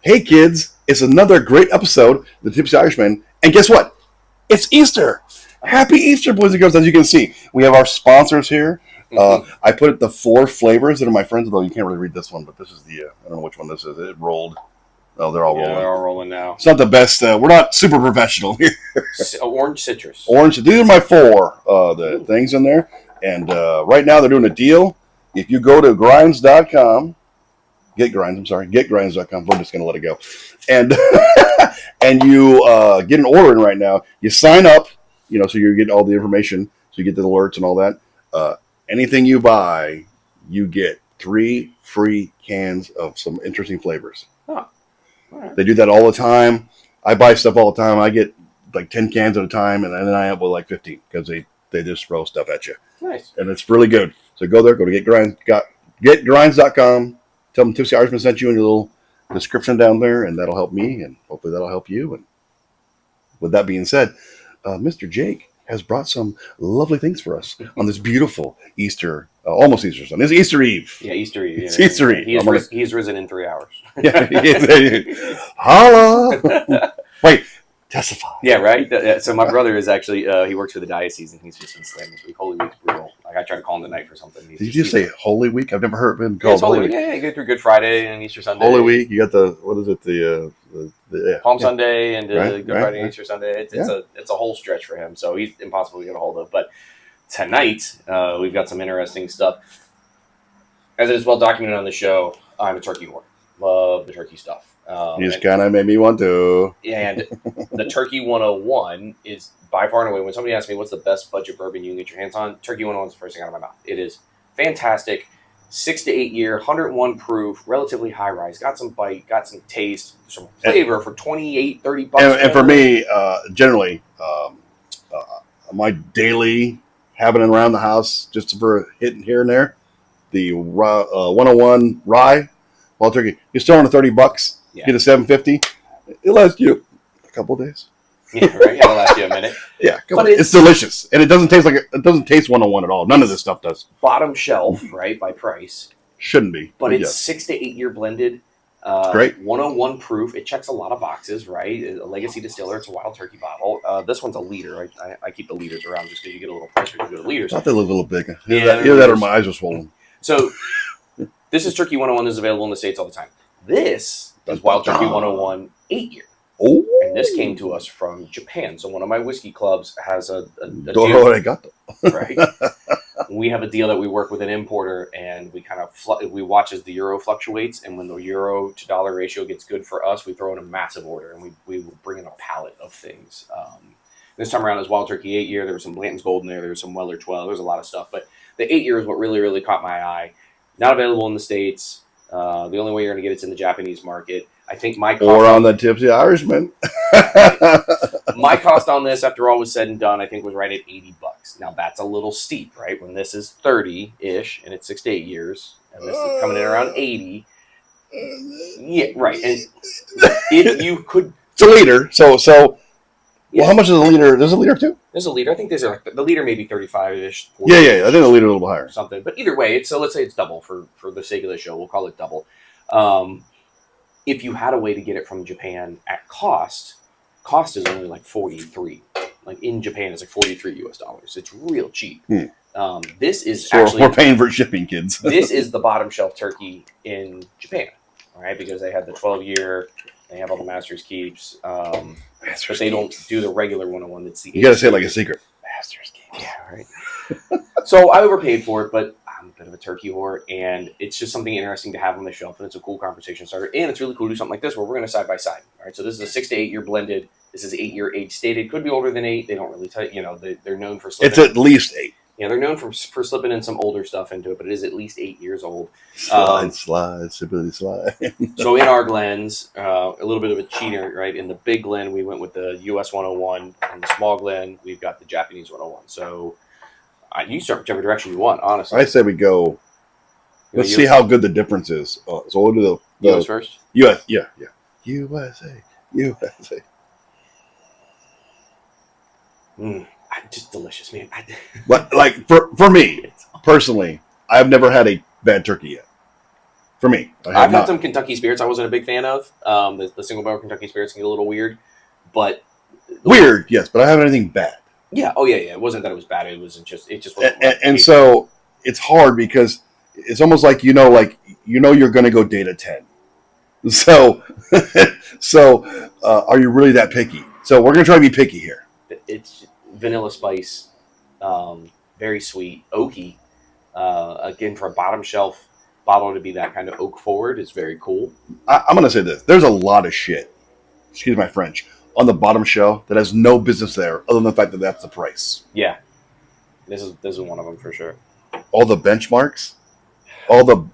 Hey kids, it's another great episode of The Tipsy Irishman. And guess what? It's Easter. Happy Easter, boys and girls. As you can see, we have our sponsors here. I put the 4 flavors that are my friends, although you can't really read this one, but this is the, I don't know which one this is. It rolled. Oh, they're all rolling. They're all rolling now. It's not the best. We're not super professional here. Orange citrus. Orange. These are my 4 the things in there. And right now they're doing a deal. If you go to grinds.com, getgrinds.com. We're just going to let it go. And and you get an order in right now. You sign up, so you're getting all the information. So you get the alerts and all that. Anything you buy, you get 3 free cans of some interesting flavors. Oh, all right. They do that all the time. I buy stuff all the time. I get like 10 cans at a time, and then I have like 15 because they just throw stuff at you. Nice. And it's really good. So go there, go to getgrinds.com. Tell them Tipsy Irishman sent you in a little description down there, and that'll help me, and hopefully that'll help you. And with that being said, Mr. Jake has brought some lovely things for us on this beautiful Easter, almost Easter Sunday. It's Easter Eve. Yeah, Easter Eve. It's Easter Eve. He's risen in 3 hours. Holla! Wait, testify. Yeah, right? So my brother is actually, he works for the diocese, and he's just been slammed this week. Holy Week's brutal. Like, I tried to call him tonight for something. Did you say Holy Week? I've never heard him Yeah, called it's Holy Week. Week. Yeah, you go through Good Friday and Easter Sunday. Holy Week. You got the, what is it? The Palm Sunday and Right, Good Friday and Easter Sunday. It's a whole stretch for him, so he's impossible to get a hold of. But tonight, we've got some interesting stuff. As it is well documented on the show, I'm a turkey whore. Love the turkey stuff. You just kind of made me want to. And the Turkey 101 is by far and away, when somebody asks me what's the best budget bourbon you can get your hands on, Turkey 101 is the first thing out of my mouth. It is fantastic. 6 to 8 year, 101 proof, relatively high rise. Got some bite, got some taste, some flavor for $28, $30. And for me, generally, my daily having it around the house, just for a hit here and there, the 101 rye, wild turkey, you're still on $30. Yeah. Get a $7.50. It lasts you a couple of days. Yeah, right. It'll last you a minute. Yeah, it's delicious, and it doesn't taste 101 at all. None of this stuff does. Bottom shelf, right, by price. Shouldn't be, but it's yes. 6 to 8 year blended. Great. 101 proof. It checks a lot of boxes, right? A legacy distiller. It's a wild turkey bottle. This one's a liter. I keep the liters around just because you get a little pressure to go to liters. I thought they look a little big. Yeah, Either that or my eyes are swollen. So this is Turkey 101. This is available in the States all the time. This is Wild Turkey 101 8 year. Oh. And this came to us from Japan. So one of my whiskey clubs has a deal. Right. We have a deal that we work with an importer, and we kind of we watch as the euro fluctuates. And when the euro to dollar ratio gets good for us, we throw in a massive order, and we will bring in a pallet of things. This time around is Wild Turkey 8 year. There was some Blanton's Gold in there. There was some Weller 12. There's a lot of stuff, but the 8 year is what really, really caught my eye. Not available in the States. The only way you're going to get it's in the Japanese market. I think my cost or on the Tipsy Irishman. My cost on this, after all was said and done, I think was right at $80. Now that's a little steep, right? When this is 30-ish and it's 6 to 8 years, and this is coming in around 80. Yeah, right. And if you could, it's a liter. So. Yeah. Well, how much is a liter? There's a liter too? There's a liter. I think the liter may be 35-ish. Yeah. I think the liter a little higher. Something. But either way, so let's say it's double for the sake of the show. We'll call it double. If you had a way to get it from Japan at cost is only like 43. Like in Japan, it's like $43 US. It's real cheap. This is actually we're paying for shipping, kids. This is the bottom shelf turkey in Japan, all right? Because they have the 12 year, they have all the Master's Keeps, but they don't do the regular 101. That's the you got to say it like a secret. Master's Keeps. Yeah, right. So I overpaid for it, but I'm a bit of a turkey whore, and it's just something interesting to have on the shelf, and it's a cool conversation starter, and it's really cool to do something like this where we're going to side by side. All right, so this is a 6 to 8 year blended. This is 8 year age stated. Could be older than 8. They don't really tell you. They're known for slipping. It's at least 8. Yeah, they're known for slipping in some older stuff into it, but it is at least 8 years old. Slide. So in our Glens, a little bit of a cheater, right? In the big Glen, we went with the US 101. In the small Glen, we've got the Japanese 101. So you start whichever direction you want, honestly. I say we go. Let's see how good the difference is. So we'll do the US first? US, yeah. USA. Just delicious, man. But like for me personally, I've never had a bad turkey yet. For me, I I've have had not. some Kentucky Spirits I wasn't a big fan of. The single barrel Kentucky Spirits can get a little weird, but Weird, yes, but I haven't anything bad. Yeah. Oh yeah. Yeah. It wasn't that it was bad. It just wasn't And, right. and so it's hard because it's almost like you're going to go date a 10. So, are you really that picky? So we're going to try to be picky here. It's vanilla spice, very sweet, oaky. Again, for a bottom shelf bottle to be that kind of oak forward is very cool. I'm going to say this: there's a lot of shit. Excuse my French. On the bottom shelf that has no business there, other than the fact that that's the price. Yeah, this is one of them for sure. All the benchmarks, all the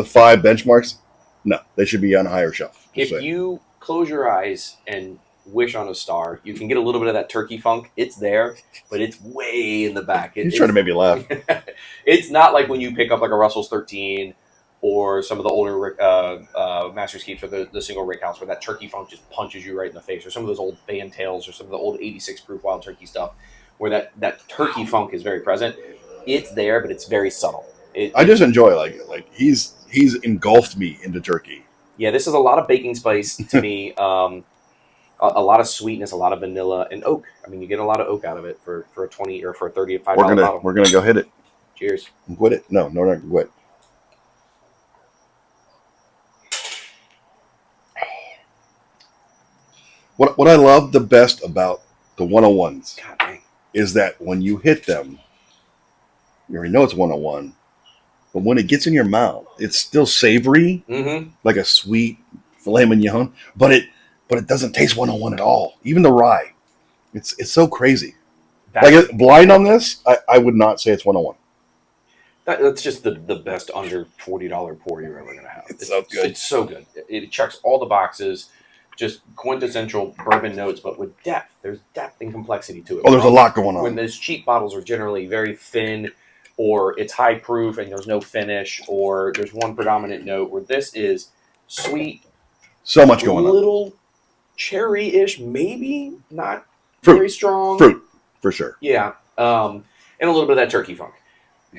5 benchmarks, no, they should be on a higher shelf. If you close your eyes and wish on a star, you can get a little bit of that turkey funk. It's there, but it's way in the back. He's trying to make me laugh. It's not like when you pick up like a Russell's 13 or some of the older Master's Keeps or the single Rick House where that turkey funk just punches you right in the face, or some of those old Fantails or some of the old 86 proof wild turkey stuff where that turkey funk is very present. It's there, but it's very subtle. I just enjoy like he's engulfed me into turkey. Yeah, this is a lot of baking spice to me. A lot of sweetness, a lot of vanilla, and oak. I mean, you get a lot of oak out of it for a 20 or for a $35 bottle. We're gonna go hit it. Cheers. Quit it? No, not quit. What I love the best about the 101s is that when you hit them, you already know it's 101, but when it gets in your mouth, it's still savory, like a sweet filet mignon, but it doesn't taste 101 at all. Even the rye, it's so crazy. Blind on this, I would not say it's 101. That's just the best under $40 pour you're ever gonna have. It's so good. It's so good. It checks all the boxes. Just quintessential bourbon notes, but with depth. There's depth and complexity to it. Oh, there's a lot going on. When those cheap bottles are generally very thin, or it's high proof and there's no finish, or there's one predominant note, where this is sweet. So much going on. A little cherry-ish, maybe not fruit. Very strong. Fruit, for sure. Yeah, and a little bit of that turkey funk.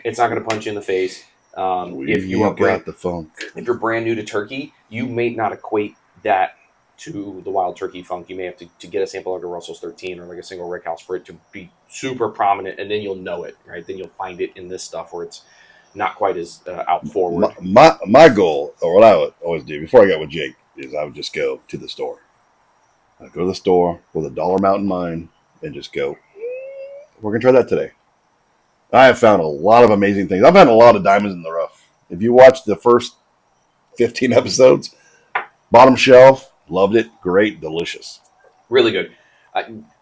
It's not going to punch you in the face. If you are got the funk. If you're brand new to turkey, you may not equate that to the wild turkey funk. You may have to get a sample like a Russell's 13 or like a single Rick House for it to be super prominent, and then you'll know it, right? Then you'll find it in this stuff where it's not quite as out forward. My goal, or what I would always do before I got with Jake, is I would just go to the store. I'd go to the store with a dollar amount in mind and just go, we're going to try that today. I have found a lot of amazing things. I've had a lot of diamonds in the rough. If you watch the first 15 episodes, bottom shelf, loved it, great, delicious. Really good.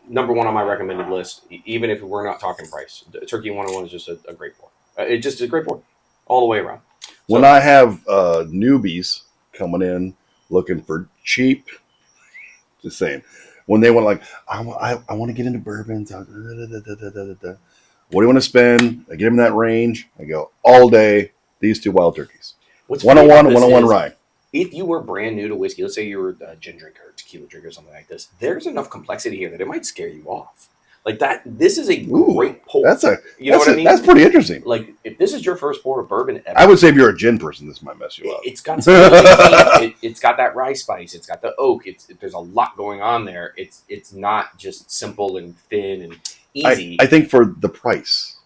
Number one on my recommended list, even if we're not talking price. Turkey 101 is just a great pour. It's just a great pour all the way around. When I have newbies coming in looking for cheap, just saying, when they want I want to get into bourbons, what do you want to spend? I get them in that range. I go all day, these 2 wild turkeys. What's 101, 101 rye. If you were brand new to whiskey, let's say you were a gin drinker, or tequila drinker, or something like this, there's enough complexity here that it might scare you off. Like that, this is a great pour. You know what I mean? That's pretty interesting. Like if this is your first pour of bourbon ever, I would say if you're a gin person, this might mess you up. It's got it's got that rye spice. It's got the oak. There's a lot going on there. It's not just simple and thin and easy. I think for the price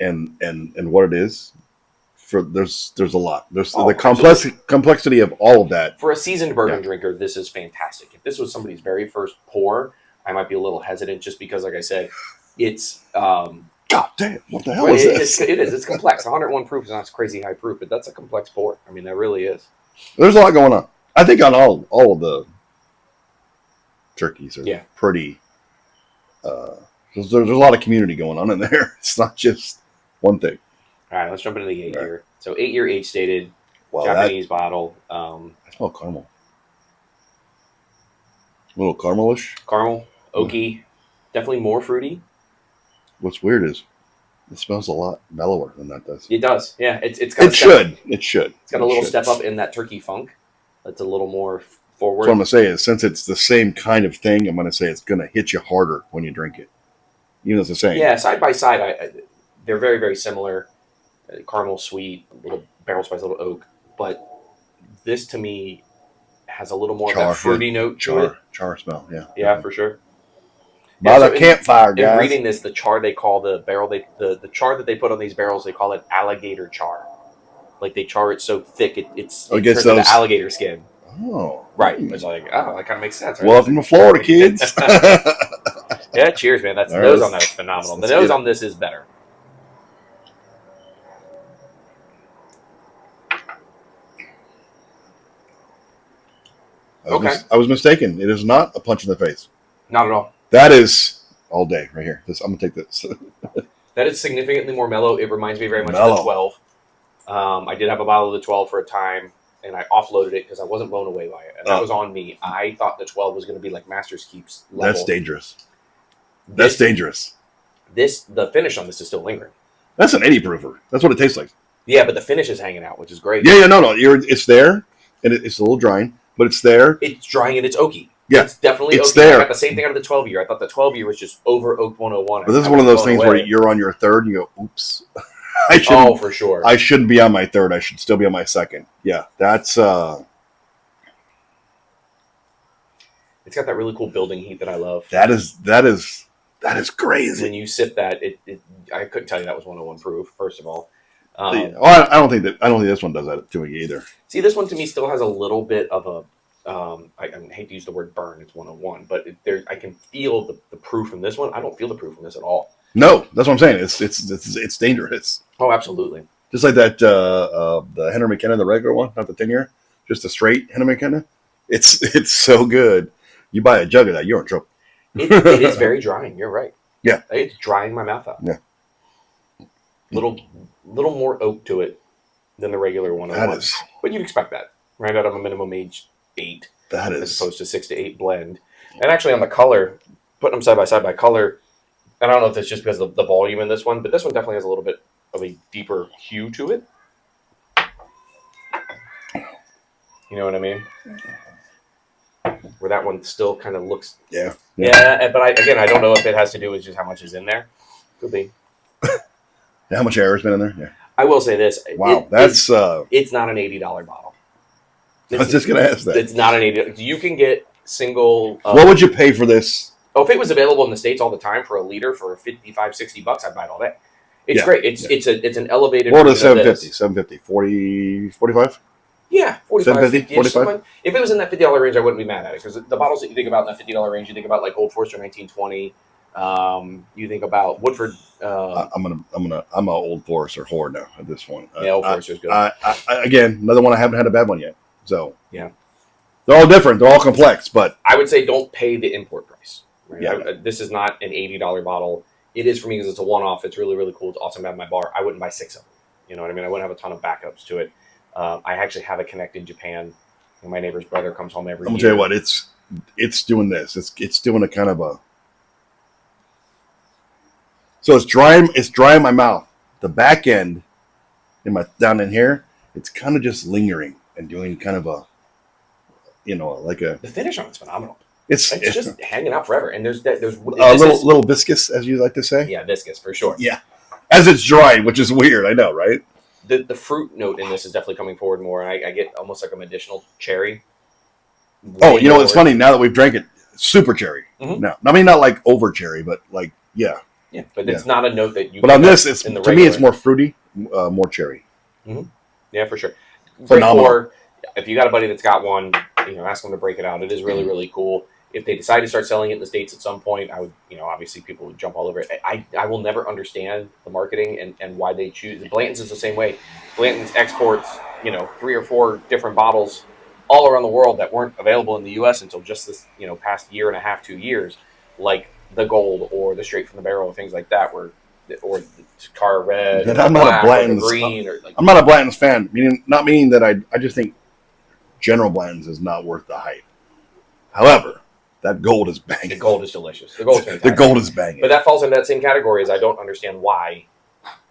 and what it is. There's a lot. There's the complexity of all of that. For a seasoned bourbon drinker, this is fantastic. If this was somebody's very first pour, I might be a little hesitant just because, like I said, it's God damn, what the hell is this? It is. It's complex. 101 proof is not crazy high proof, but that's a complex pour. I mean, that really is. There's a lot going on. I think on all of the turkeys are pretty. There's a lot of community going on in there. It's not just one thing. All right, let's jump into the 8-year. So 8-year age stated, wow, Japanese bottle. I smell caramel. A little caramelish. Caramel, oaky, definitely more fruity. What's weird is it smells a lot mellower than that does. It does, yeah. It's got. It should. It's got a little step up in that turkey funk. That's a little more forward. What I'm gonna say is, since it's the same kind of thing, I'm gonna say it's gonna hit you harder when you drink it. Even though it's the same. Yeah, side by side, they're very, very similar. Caramel, sweet, a little barrel spice, a little oak. but this to me has a little more of Char, that fruity note to it. Char smell, yeah. Yeah, for sure. By the so campfire, in guys. reading this, the char they call the barrel, the char that they put on these barrels, they call it alligator char. Like they char it so thick it turns into alligator skin. Oh, right. It's like, oh, that kind of makes sense. Right? Welcome to Florida, kids. Yeah, cheers, man. That's the nose on that is phenomenal. The nose on this is better. I was mistaken. It is not a punch in the face. Not at all. That is all day right here. I'm gonna take this. That is significantly more mellow. It reminds me very much of the 12. I did have a bottle of the 12 for a time, and I offloaded it because I wasn't blown away by it. And that was on me. I thought the 12 was going to be like Master's Keep's level. That's dangerous. That's dangerous. The finish on this is still lingering. That's an 80 proofer. That's what it tastes like. Yeah, but the finish is hanging out, which is great. Yeah, no. It's there, and it's a little drying, but it's there. It's drying and it's oaky. Yeah, it's definitely it's oaky. there. I got the same thing out of the 12 year. I thought the 12 year was just over oaked 101. But this is one of those things where you're on your third and you go, oops. For sure. I shouldn't be on my third. I should still be on my second. Yeah, that's... It's got that really cool building heat that I love. That is crazy. When you sip that, I couldn't tell you that was 101 proof, first of all. I don't think this one does that to me either. See, this one to me still has a little bit of a... I hate to use the word burn. It's 101, but I can feel the proof in this one. I don't feel the proof in this at all. No, that's what I'm saying. It's dangerous. Oh, absolutely. Just like that, the Henry McKenna, the regular one, not the 10-year, just a straight Henry McKenna. It's so good. You buy a jug of that, you're in trouble. It is very drying. You're right. Yeah, it's drying my mouth out. Yeah, little more oak to it than the regular one. That is, but you'd expect that right out of a minimum age 8. That is, as opposed to 6 to 8 blend. And actually, on the color, putting them side by side by color. And I don't know if it's just because of the volume in this one, but this one definitely has a little bit of a deeper hue to it. You know what I mean? Where that one still kind of looks... Yeah, but I don't know if it has to do with just how much is in there. Could be. How much air has been in there? Yeah. I will say this. Wow, it's not an $80 bottle. I was just going to ask that. It's not an $80. You can get single... what would you pay for this? Oh, if it was available in the States all the time for a liter for $55-$60, I'd buy it all day. It's great. It's an elevated. What is 750? 750, 40, 45? Yeah, 45, 750, 45. If it was in that $50 range, I wouldn't be mad at it because the bottles that you think about in that $50 range, you think about like Old Forester 1920. You think about Woodford. I'm an Old Forester whore now at this point. Yeah, Old Forester's good. Again, another one I haven't had a bad one yet. So yeah, they're all different. They're all complex, but I would say don't pay the import price. Right? Yeah, this is not an $80 bottle. It is for me because it's a one-off. It's really, really cool. It's awesome to have in my bar. I wouldn't buy 6 of them. You know what I mean? I wouldn't have a ton of backups to it. I actually have a Connect in Japan. And my neighbor's brother comes home every year. I'm gonna tell you what, it's doing this. It's doing a kind of a. So it's dry in my mouth. The back end, down in here, it's kind of just lingering and doing kind of a, like a. The finish on it's phenomenal. It's just hanging out forever, and there's little viscous, as you like to say. Yeah, viscous for sure. Yeah, as it's drying, which is weird. I know, right? The fruit note in this is definitely coming forward more, and I get almost like a medicinal cherry. Oh, it's funny now that we've drank it, super cherry. Mm-hmm. No, I mean not like over cherry, but like yeah, but it's not a note that you. But on this, it's to me, it's more fruity, more cherry. Mm-hmm. Yeah, for sure. Phenomenal. If you got a buddy that's got one, ask them to break it out. It is really, really cool. If they decide to start selling it in the States at some point, I would, obviously people would jump all over it. I will never understand the marketing and why they choose. Blanton's is the same way. Blanton's exports, 3 or 4 different bottles all around the world that weren't available in the U.S. until just this, past year and a half, 2 years, like the Gold or the Straight from the Barrel, things like that, or the Takara Red, and I'm not a Blanton's green. I'm not a Blanton's fan. Not meaning that I just think General Blanton's is not worth the hype. However, that Gold is banging. The Gold is delicious. The Gold is fantastic. The Gold is banging. But that falls into that same category as I don't understand why,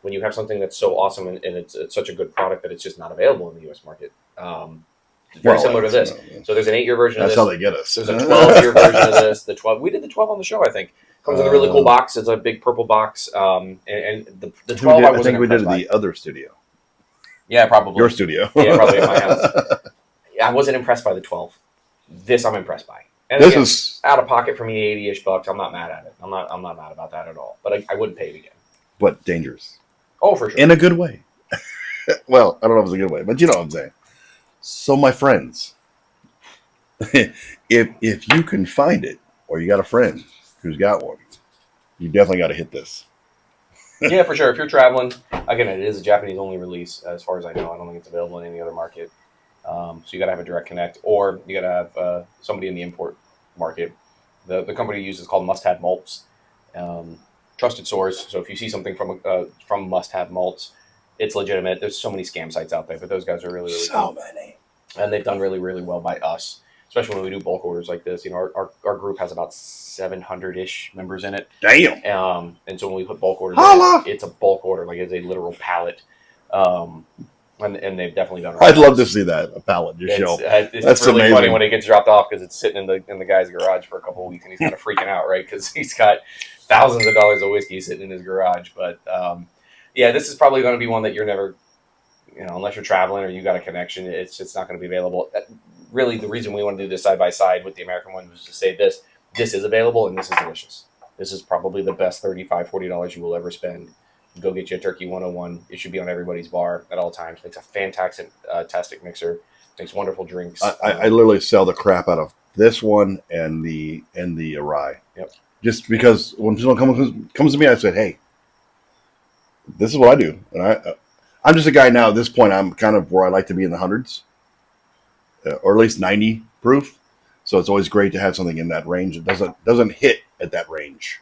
when you have something that's so awesome and it's such a good product that it's just not available in the U.S. market. It's very similar to this. So there's an 8-year version of this. That's how they get us. There's a 12-year version of this. The 12. We did the 12 on the show, I think. Comes in a really cool box. It's a big purple box. And the 12 I think we did the other studio. Yeah, probably. Your studio. Yeah, probably at my house. I wasn't impressed by the 12. This I'm impressed by. And This again, is, out of pocket for me, 80-ish bucks. I'm not mad at it. I'm not mad about that at all. But I wouldn't pay it again. but dangerous. Oh, for sure. In a good way. Well, I don't know if it's a good way, but you know what I'm saying. So, my friends, if you can find it, or you got a friend who's got one, you definitely got to hit this. Yeah, for sure. If you're traveling, again, it is a Japanese only release, as far as I know. I don't think it's available in any other market. So you got to have a direct connect, or you got to have somebody in the import market. The company you use is called Must Have Malts. Trusted source. So if you see something from Must Have Malts, it's legitimate. There's so many scam sites out there, but those guys are really, really So cool. many. And they've done really, really well by us, especially when we do bulk orders like this. You know, our group has about 700-ish members in it. Damn. And so when we put bulk orders Holla! in, it's a bulk order, like it's a literal pallet. And they've definitely done. I'd love to see that, a pallet just show. It's That's really amazing. funny when it gets dropped off because it's sitting in the guy's garage for a couple of weeks and he's kind of freaking out, right? Because he's got thousands of dollars of whiskey sitting in his garage. But yeah, this is probably going to be one that you're never, unless you're traveling or you got a connection, it's just not going to be available. Really, the reason we want to do this side by side with the American one was to say this is available and this is delicious. This is probably the best $35, $40 you will ever spend. Go get you a Turkey 101. It should be on everybody's bar at all times. Makes a fantastic mixer. Makes wonderful drinks. I literally sell the crap out of this one and the rye. Yep. Just because when someone comes to me, I said, "Hey, this is what I do," and I'm just a guy now. At this point, I'm kind of where I like to be in the hundreds, or at least 90 proof. So it's always great to have something in that range. It doesn't hit at that range.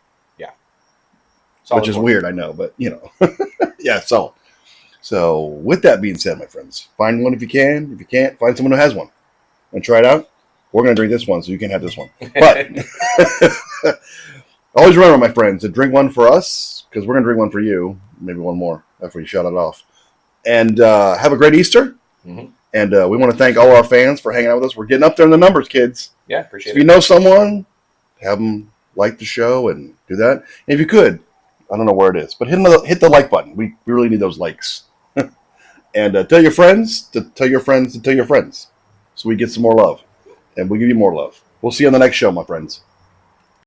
Solid Which is one. weird, I know, but yeah, solid. So with that being said, my friends, find one if you can. If you can't, find someone who has one and try it out. We're going to drink this one, so you can have this one. But always remember, my friends, to drink one for us, because we're going to drink one for you. Maybe one more after we shut it off. And have a great Easter. Mm-hmm. And we want to thank all our fans for hanging out with us. We're getting up there in the numbers, kids. Yeah, appreciate So if you know someone, have them like the show and do that. And if you could, I don't know where it is, but hit the like button. We really need those likes. And tell your friends to tell your friends to tell your friends, so we get some more love, and we'll give you more love. We'll see you on the next show, my friends.